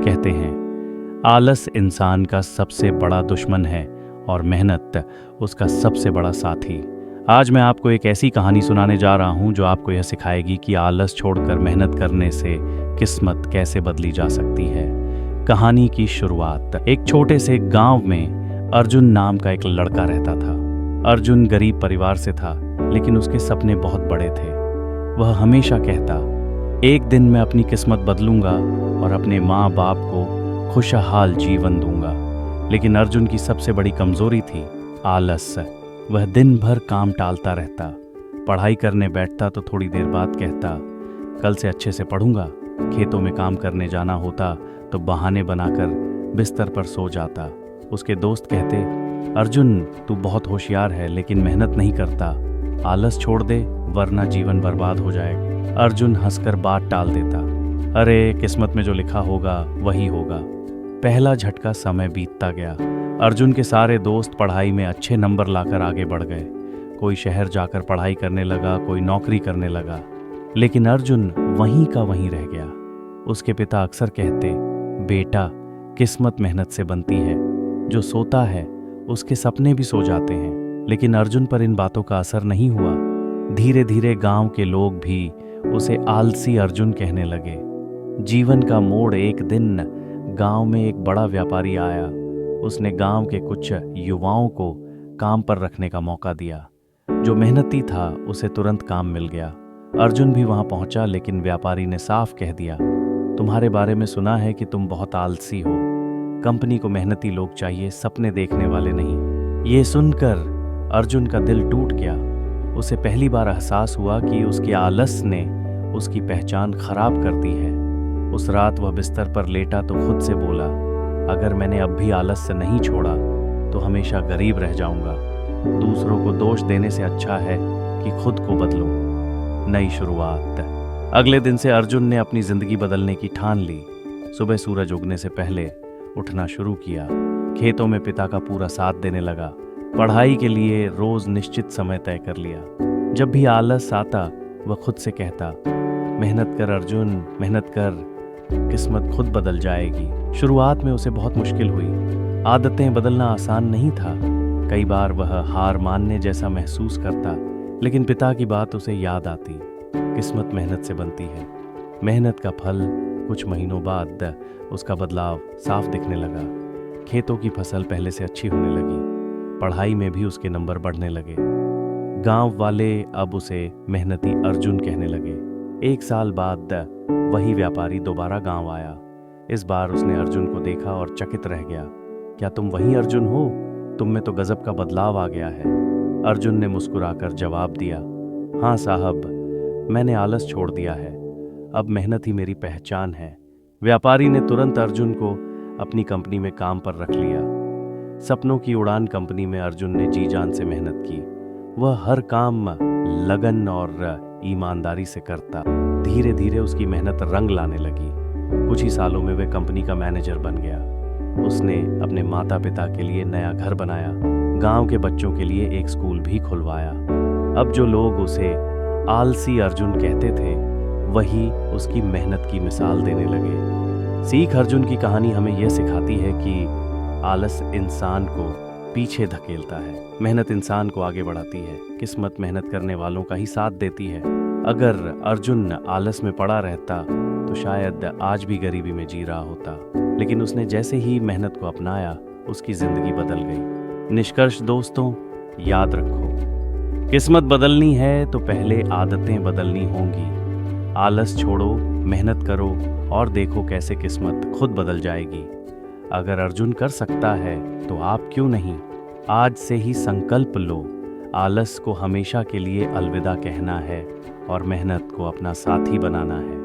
कहते हैं आलस इंसान का सबसे बड़ा दुश्मन है और मेहनत उसका सबसे बड़ा साथी। आज मैं आपको एक ऐसी कहानी सुनाने जा रहा हूं जो आपको यह सिखाएगी कि आलस छोड़कर मेहनत करने से किस्मत कैसे बदली जा सकती है। कहानी की शुरुआत एक छोटे से गांव में अर्जुन नाम का एक लड़का रहता था। अर्जुन गरीब परिवार से था, लेकिन उसके सपने बहुत बड़े थे। वह हमेशा कहता, एक दिन मैं अपनी किस्मत बदलूंगा और अपने माँ बाप को खुशहाल जीवन दूंगा। लेकिन अर्जुन की सबसे बड़ी कमजोरी थी आलस। वह दिन भर काम टालता रहता। पढ़ाई करने बैठता तो थोड़ी देर बाद कहता, कल से अच्छे से पढ़ूंगा। खेतों में काम करने जाना होता तो बहाने बनाकर बिस्तर पर सो जाता। उसके दोस्त कहते, अर्जुन तू बहुत होशियार है लेकिन मेहनत नहीं करता, आलस छोड़ दे वरना जीवन बर्बाद हो जाएगा। अर्जुन हंसकर बात टाल देता, अरे किस्मत में जो लिखा होगा वही होगा। पहला झटका समय बीतता गया। अर्जुन के सारे दोस्त पढ़ाई में अच्छे नंबर लाकर आगे बढ़ गए। कोई शहर जाकर पढ़ाई करने लगा, कोई नौकरी करने लगा, लेकिन अर्जुन वहीं का वहीं रह गया। उसके पिता अक्सर कहते, बेटा किस्मत मेहनत से बनती है, जो सोता है उसके सपने भी सो जाते हैं। लेकिन अर्जुन पर इन बातों का असर नहीं हुआ। धीरे धीरे गांव के लोग भी उसे आलसी अर्जुन कहने लगे। जीवन का मोड़ एक दिन गांव में एक बड़ा व्यापारी आया। उसने गांव के कुछ युवाओं को काम पर रखने का मौका दिया। जो मेहनती था उसे तुरंत काम मिल गया। अर्जुन भी वहां पहुंचा, लेकिन व्यापारी ने साफ कह दिया, तुम्हारे बारे में सुना है कि तुम बहुत आलसी हो। कंपनी को मेहनती लोग चाहिए, सपने देखने वाले नहीं। ये सुनकर अर्जुन का दिल टूट गया। उसे पहली बार एहसास हुआ कि उसके आलस ने उसकी पहचान खराब कर दी है। उस रात वह बिस्तर पर लेटा तो खुद से बोला, अगर मैंने अब भी आलस से नहीं छोड़ा तो हमेशा गरीब रह जाऊंगा। दूसरों को दोष देने से अच्छा है कि खुद को बदलूं। नई शुरुआत। अगले दिन से अर्जुन ने अपनी जिंदगी बदलने की ठान ली। सुबह सूरज उगने से पहले उठना शुरू किया। खेतों में पिता का पूरा साथ देने लगा। पढ़ाई के लिए रोज निश्चित समय तय कर लिया। जब भी आलस आता वह खुद से कहता, मेहनत कर अर्जुन, मेहनत कर, किस्मत खुद बदल जाएगी। शुरुआत में उसे बहुत मुश्किल हुई। आदतें बदलना आसान नहीं था। कई बार वह हार मानने जैसा महसूस करता, लेकिन पिता की बात उसे याद आती, किस्मत मेहनत से बनती है। मेहनत का फल कुछ महीनों बाद उसका बदलाव साफ दिखने लगा। खेतों की फसल पहले से अच्छी होने लगी। पढ़ाई में भी उसके नंबर बढ़ने लगे। गांव वाले अब उसे मेहनती अर्जुन कहने लगे। एक साल बाद वही व्यापारी दोबारा गांव आया। इस बार उसने अर्जुन को देखा और चकित रह गया। क्या तुम वही अर्जुन हो? तुम में तो गजब का बदलाव आ गया है। अर्जुन ने मुस्कुराकर जवाब दिया, हाँ साहब, मैंने आलस छोड़ दिया है। अब मेहनत ही मेरी पहचान है। व्यापारी ने तुरंत अर्जुन को अपनी कंपनी में काम पर रख लिया। सपनों की उड़ान कंपनी में अर्जुन ने जी जान से मेहनत की। वह हर काम लगन और ईमानदारी से करता। धीरे धीरे उसकी मेहनत रंग लाने लगी। कुछ ही सालों में वह कंपनी का मैनेजर बन गया। उसने अपने माता पिता के लिए नया घर बनाया। गांव के बच्चों के लिए एक स्कूल भी खुलवाया। अब जो लोग उसे आलसी अर्जुन कहते थे, वही उसकी मेहनत की मिसाल देने लगे। सीख अर्जुन की कहानी हमें यह सिखाती है कि आलस इंसान को पीछे धकेलता है, मेहनत इंसान को आगे बढ़ाती है। किस्मत मेहनत करने वालों का ही साथ देती है। अगर अर्जुन आलस में पड़ा रहता तो शायद आज भी गरीबी में जी रहा होता, लेकिन उसने जैसे ही मेहनत को अपनाया उसकी जिंदगी बदल गई। निष्कर्ष दोस्तों, याद रखो, किस्मत बदलनी है तो पहले आदतें बदलनी होंगी। आलस छोड़ो, मेहनत करो और देखो कैसे किस्मत खुद बदल जाएगी। अगर अर्जुन कर सकता है तो आप क्यों नहीं? आज से ही संकल्प लो, आलस को हमेशा के लिए अलविदा कहना है और मेहनत को अपना साथी बनाना है।